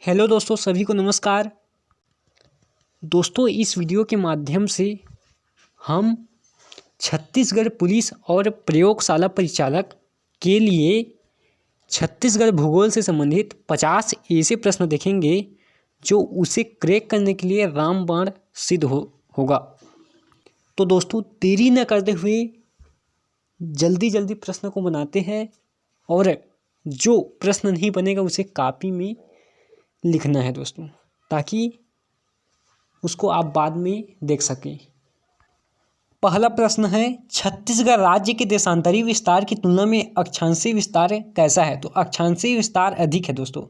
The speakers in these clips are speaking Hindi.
हेलो दोस्तों, सभी को नमस्कार। दोस्तों, इस वीडियो के माध्यम से हम छत्तीसगढ़ पुलिस और प्रयोगशाला परिचालक के लिए छत्तीसगढ़ भूगोल से संबंधित 50 ऐसे प्रश्न देखेंगे जो उसे क्रैक करने के लिए रामबाण सिद्ध होगा। तो दोस्तों, देरी न करते हुए जल्दी जल्दी प्रश्न को बनाते हैं और जो प्रश्न नहीं बनेगा उसे कॉपी में लिखना है दोस्तों, ताकि उसको आप बाद में देख सकें। पहला प्रश्न है, छत्तीसगढ़ राज्य के देशांतरी विस्तार की तुलना में अक्षांशीय विस्तार कैसा है? तो अक्षांशीय विस्तार अधिक है दोस्तों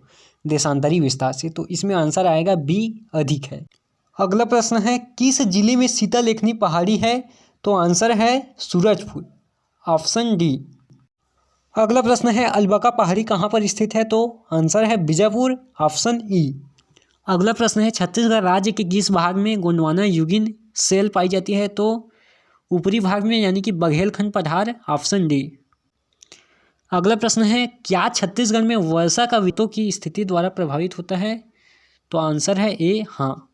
देशांतरी विस्तार से, तो इसमें आंसर आएगा बी, अधिक है। अगला प्रश्न है, किस जिले में सीतालेखनी पहाड़ी है? तो आंसर है सूरजपुर, ऑप्शन डी। अगला प्रश्न है, अलबका पहाड़ी कहाँ पर स्थित है? तो आंसर है बीजापुर, ऑप्शन ई। अगला प्रश्न है, छत्तीसगढ़ राज्य के किस भाग में गोंडवाना युगीन सेल पाई जाती है? तो ऊपरी भाग में, यानी कि बघेलखंड पठार, ऑप्शन डी। अगला प्रश्न है, क्या छत्तीसगढ़ में वर्षा का ऋतु की स्थिति द्वारा प्रभावित होता है? तो आंसर है ए, हाँ।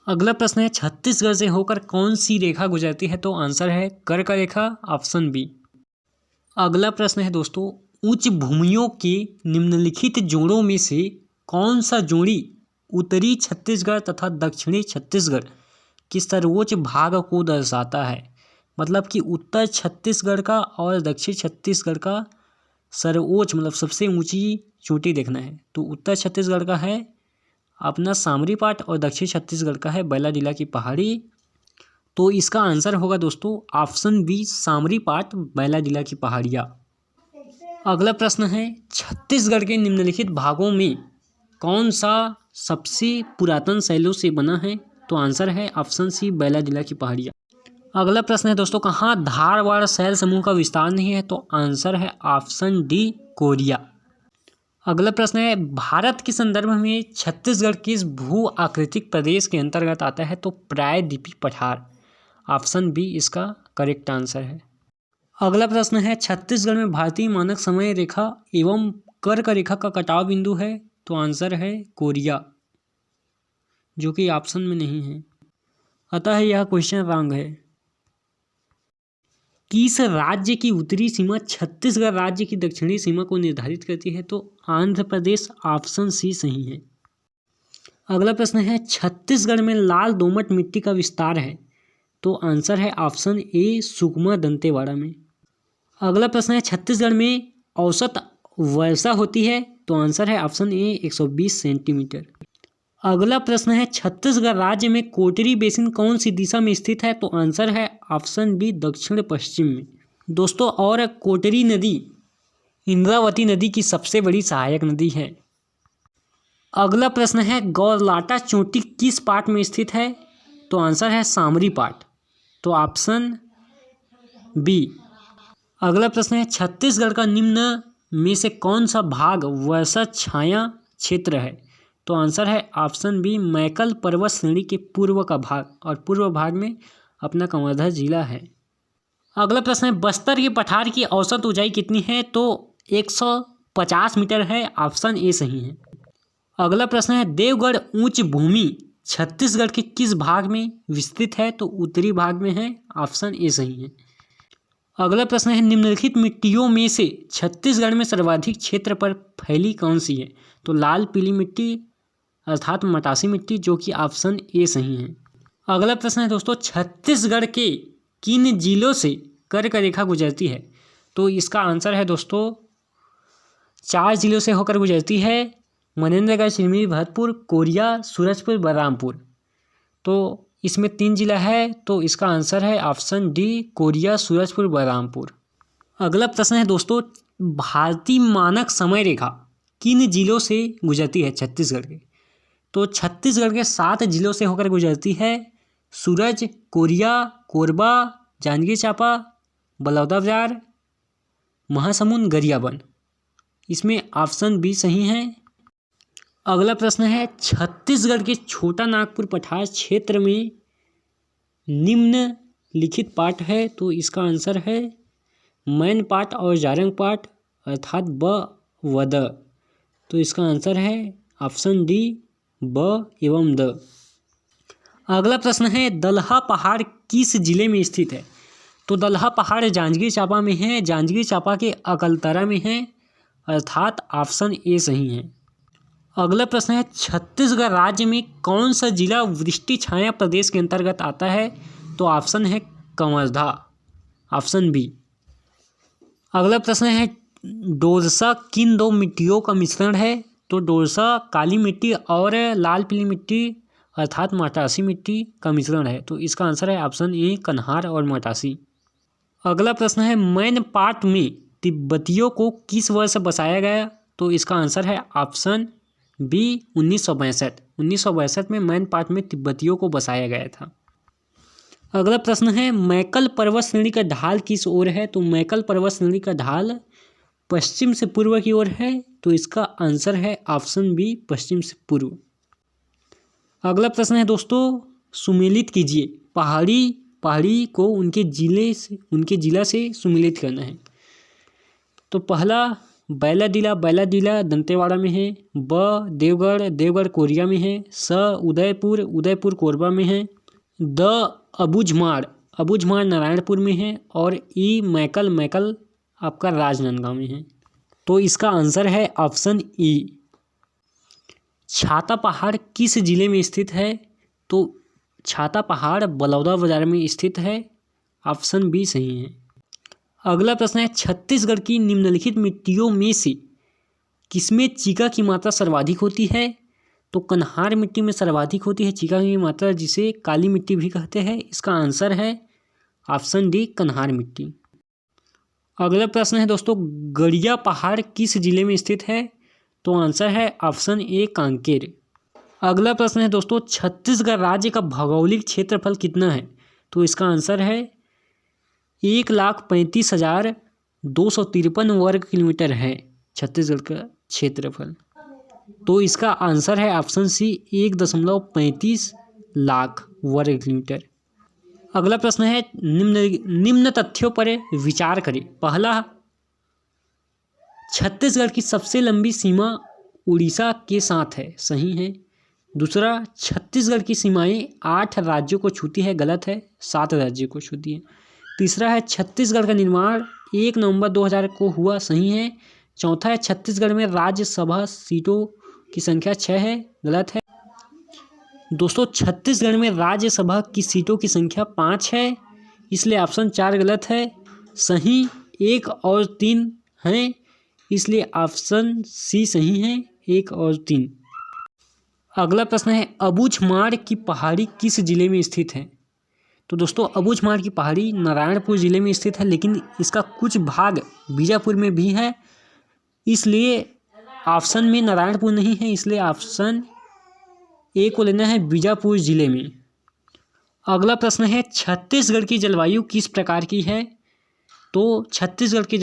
अगला प्रश्न है, छत्तीसगढ़ से होकर कौन सी रेखा गुजरती है? तो आंसर है कर्क रेखा, ऑप्शन बी। अगला प्रश्न है दोस्तों, उच्च भूमियों के निम्नलिखित जोड़ों में से कौन सा जोड़ी उत्तरी छत्तीसगढ़ तथा दक्षिणी छत्तीसगढ़ के सर्वोच्च भाग को दर्शाता है? मतलब कि उत्तर छत्तीसगढ़ का और दक्षिण छत्तीसगढ़ का सर्वोच्च, मतलब सबसे ऊंची चोटी देखना है। तो उत्तर छत्तीसगढ़ का है अपना सामरी पाट और दक्षिण छत्तीसगढ़ का है बैलाडीला की पहाड़ी। तो इसका आंसर होगा दोस्तों ऑप्शन बी, सामरी पाट, बैलाडीला की पहाड़ियाँ। अगला प्रश्न है, छत्तीसगढ़ के निम्नलिखित भागों में कौन सा सबसे पुरातन शैलों से बना है? तो आंसर है ऑप्शन सी, बैलाडीला की पहाड़ियाँ। अगला प्रश्न है दोस्तों, कहाँ धारवाड़ शैल समूह का विस्तार नहीं है? तो आंसर है ऑप्शन डी, कोरिया। अगला प्रश्न है, भारत के संदर्भ में छत्तीसगढ़ किस भू आकृतिक प्रदेश के अंतर्गत आता है? तो प्रायद्वीपीय पठार, ऑप्शन बी इसका करेक्ट आंसर है। अगला प्रश्न है, छत्तीसगढ़ में भारतीय मानक समय रेखा एवं कर्क रेखा का कटाव बिंदु है? तो आंसर है कोरिया, जो कि ऑप्शन में नहीं है, अतः यह क्वेश्चन रॉन्ग है। किस राज्य की उत्तरी सीमा छत्तीसगढ़ राज्य की दक्षिणी सीमा को निर्धारित करती है? तो आंध्र प्रदेश, ऑप्शन सी सही है। अगला प्रश्न है, छत्तीसगढ़ में लाल दोमट मिट्टी का विस्तार है? तो आंसर है ऑप्शन ए, सुकमा दंतेवाड़ा में। अगला प्रश्न है, छत्तीसगढ़ में औसत वर्षा होती है? तो आंसर है ऑप्शन ए, 120 सेंटीमीटर। अगला प्रश्न है, छत्तीसगढ़ राज्य में कोटरी बेसिन कौन सी दिशा में स्थित है? तो आंसर है ऑप्शन बी, दक्षिण पश्चिम में। दोस्तों, और कोटरी नदी इंद्रावती नदी की सबसे बड़ी सहायक नदी है। अगला प्रश्न है, गौरलाटा चोटी किस पाट में स्थित है? तो आंसर है सामरी पाट, तो ऑप्शन बी। अगला प्रश्न है, छत्तीसगढ़ का निम्न में से कौन सा भाग वर्षा छाया क्षेत्र है? तो आंसर है ऑप्शन बी, मैकल पर्वत श्रेणी के पूर्व का भाग, और पूर्व भाग में अपना कवर्धा जिला है। अगला प्रश्न है, बस्तर के पठार की औसत ऊंचाई कितनी है? तो 150 मीटर है, ऑप्शन ए सही है। अगला प्रश्न है, देवगढ़ उच्च भूमि छत्तीसगढ़ के किस भाग में विस्तृत है? तो उत्तरी भाग में है, ऑप्शन ए सही है। अगला प्रश्न है, निम्नलिखित मिट्टियों में से छत्तीसगढ़ में सर्वाधिक क्षेत्र पर फैली कौन सी है? तो लाल पीली मिट्टी अर्थात मटासी मिट्टी, जो कि ऑप्शन ए सही है। अगला प्रश्न है दोस्तों, छत्तीसगढ़ के किन जिलों से कर्क रेखा गुजरती है? तो इसका आंसर है दोस्तों 4 जिलों से होकर गुजरती है, मनेन्द्रगढ़, सिरमी, भरतपुर, कोरिया, सूरजपुर, बलरामपुर। तो इसमें 3 जिला है, तो इसका आंसर है option D, Korea, Surajpur, Balrampur. अगला प्रश्न है दोस्तों, भारतीय मानक समय रेखा किन जिलों से गुजरती है छत्तीसगढ़ के? तो छत्तीसगढ़ के 7 जिलों से होकर गुजरती है, सूरज, कोरिया, कोरबा, जांजगीर चांपा, बलौदाबाजार, महासमुंद, गरियाबंद। इसमें ऑप्शन बी सही है। अगला प्रश्न है, छत्तीसगढ़ के छोटा नागपुर पठार क्षेत्र में निम्नलिखित पाठ है? तो इसका आंसर है मैन पाट और जारंग पाट, अर्थात ब व द। तो इसका आंसर है ऑप्शन डी ब एवं द। अगला प्रश्न है दलहा पहाड़ किस जिले में स्थित है? तो दलहा पहाड़ जांजगीर चांपा में है, जांजगीर चांपा के अकलतरा में है, अर्थात ऑप्शन ए सही है। अगला प्रश्न है छत्तीसगढ़ राज्य में कौन सा जिला वृष्टि छाया प्रदेश के अंतर्गत आता है? तो ऑप्शन है कवर्धा, ऑप्शन बी। अगला प्रश्न है डोरसा किन दो मिट्टियों का मिश्रण है? तो डोरसा काली मिट्टी और लाल पीली मिट्टी अर्थात मटासी मिट्टी का मिश्रण है। तो इसका आंसर है ऑप्शन ए कन्हार और मटासी। अगला प्रश्न है मैनपाट में तिब्बतियों को किस वर्ष बसाया गया? तो इसका आंसर है ऑप्शन बी 1962। 1962 में मैनपाट में तिब्बतियों को बसाया गया था। अगला प्रश्न है मैकल पर्वत श्रेणी का ढाल किस ओर है? तो मैकल पर्वत श्रेणी का ढाल पश्चिम से पूर्व की ओर है। तो इसका आंसर है ऑप्शन बी पश्चिम से पूर्व। अगला प्रश्न है दोस्तों सुमेलित कीजिए, पहाड़ी को उनके जिला से सुमेलित करना है। तो पहला बैलाडीला दंतेवाड़ा में है, ब देवगढ़ कोरिया में है, स उदयपुर कोरबा में है, द अबूझमाड़ नारायणपुर में है और ई मैकल आपका राजनांदगांव में है। तो इसका आंसर है ऑप्शन ई। छाता पहाड़ किस जिले में स्थित है? तो छाता पहाड़ बलौदाबाजार में स्थित है, ऑप्शन बी सही है। अगला प्रश्न है छत्तीसगढ़ की निम्नलिखित मिट्टियों में से किसमें चीका की मात्रा सर्वाधिक होती है? तो कन्हार मिट्टी में सर्वाधिक होती है चीका की मात्रा, जिसे काली मिट्टी भी कहते हैं। इसका आंसर है ऑप्शन डी कन्हार मिट्टी। अगला प्रश्न है दोस्तों गड़िया पहाड़ किस जिले में स्थित है? तो आंसर है ऑप्शन ए कांकेर। अगला प्रश्न है दोस्तों छत्तीसगढ़ राज्य का भौगोलिक क्षेत्रफल कितना है? तो इसका आंसर है 1,35,253 वर्ग किलोमीटर है छत्तीसगढ़ का क्षेत्रफल। तो इसका आंसर है ऑप्शन सी 1.35 लाख वर्ग किलोमीटर। अगला प्रश्न है निम्न तथ्यों पर विचार करें। पहला छत्तीसगढ़ की सबसे लंबी सीमा उड़ीसा के साथ है, सही है। दूसरा छत्तीसगढ़ की सीमाएं 8 राज्यों को छूती है, गलत है, 7 राज्यों को छूती है। तीसरा है छत्तीसगढ़ का निर्माण 1 नवंबर 2000 को हुआ, सही है। चौथा है छत्तीसगढ़ में राज्यसभा सीटों की संख्या 6 है, गलत है। दोस्तों छत्तीसगढ़ में राज्यसभा की सीटों की संख्या 5 है, इसलिए ऑप्शन 4 गलत है। सही 1 और 3 हैं, इसलिए ऑप्शन सी सही है, 1 और 3। अगला प्रश्न है अबूझमाड़ की पहाड़ी किस जिले में स्थित है? तो दोस्तों अबूझमाड़ की पहाड़ी नारायणपुर जिले में स्थित है, लेकिन इसका कुछ भाग बीजापुर में भी है, इसलिए ऑप्शन में नारायणपुर नहीं है, इसलिए ऑप्शन ए को लेना है बीजापुर जिले में। अगला प्रश्न है छत्तीसगढ़ की जलवायु किस प्रकार की है? तो छत्तीसगढ़ की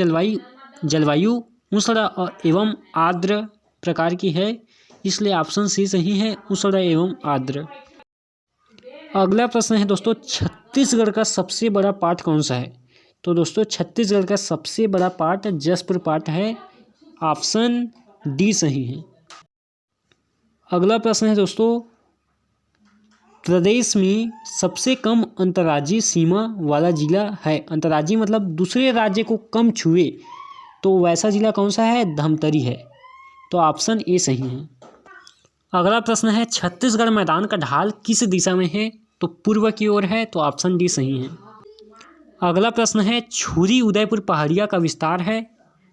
जलवायु उष्ण एवं आर्द्र प्रकार की है, इसलिए ऑप्शन सी सही है, उष्ण एवं आर्द्र। अगला प्रश्न है दोस्तों छत्तीसगढ़ का सबसे बड़ा पार्ट कौन सा है? तो दोस्तों छत्तीसगढ़ का सबसे बड़ा पार्ट जसपुर पार्ट है, ऑप्शन डी सही है। अगला प्रश्न है दोस्तों प्रदेश में सबसे कम अंतर्राज्यीय सीमा वाला जिला है। अंतर्राज्यीय मतलब दूसरे राज्य को कम छुए, तो वैसा जिला कौन सा है? धमतरी है, तो ऑप्शन ए सही है। अगला प्रश्न है छत्तीसगढ़ मैदान का ढाल किस दिशा में है? तो पूर्व की ओर है, तो ऑप्शन डी सही है। अगला प्रश्न है छुरी उदयपुर पहाड़िया का विस्तार है।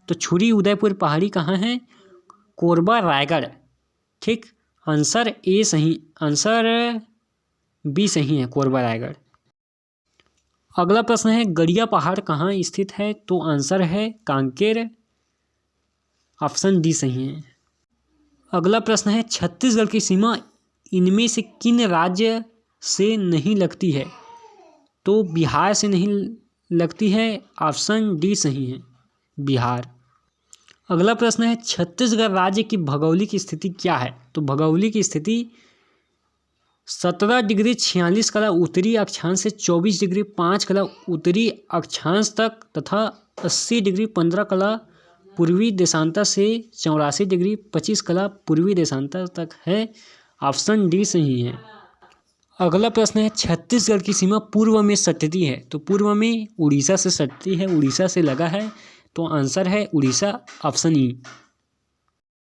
तो छुरी उदयपुर पहाड़ी कहाँ है? कोरबा रायगढ़, ठीक। आंसर ए सही, आंसर बी सही है, कोरबा रायगढ़। अगला प्रश्न है गड़िया पहाड़ कहाँ स्थित है? तो आंसर है कांकेर, ऑप्शन डी सही है। अगला प्रश्न है छत्तीसगढ़ की सीमा इनमें से किन राज्य से नहीं लगती है? तो बिहार से नहीं लगती है, ऑप्शन डी सही है, बिहार। अगला प्रश्न है छत्तीसगढ़ राज्य की भौगोलिक स्थिति क्या है? तो भौगोलिक स्थिति 17 डिग्री 46 कला उत्तरी अक्षांश से 24 डिग्री 5 कला उत्तरी अक्षांश तक तथा 80 डिग्री 15 कला पूर्वी देशांतर से 84 डिग्री 25 कला पूर्वी देशांतर तक है। ऑप्शन डी सही है। अगला प्रश्न है, छत्तीसगढ़ की सीमा पूर्व में सटती है, तो पूर्व में उड़ीसा से सटती है, उड़ीसा से लगा है, तो आंसर है उड़ीसा, ऑप्शन ई।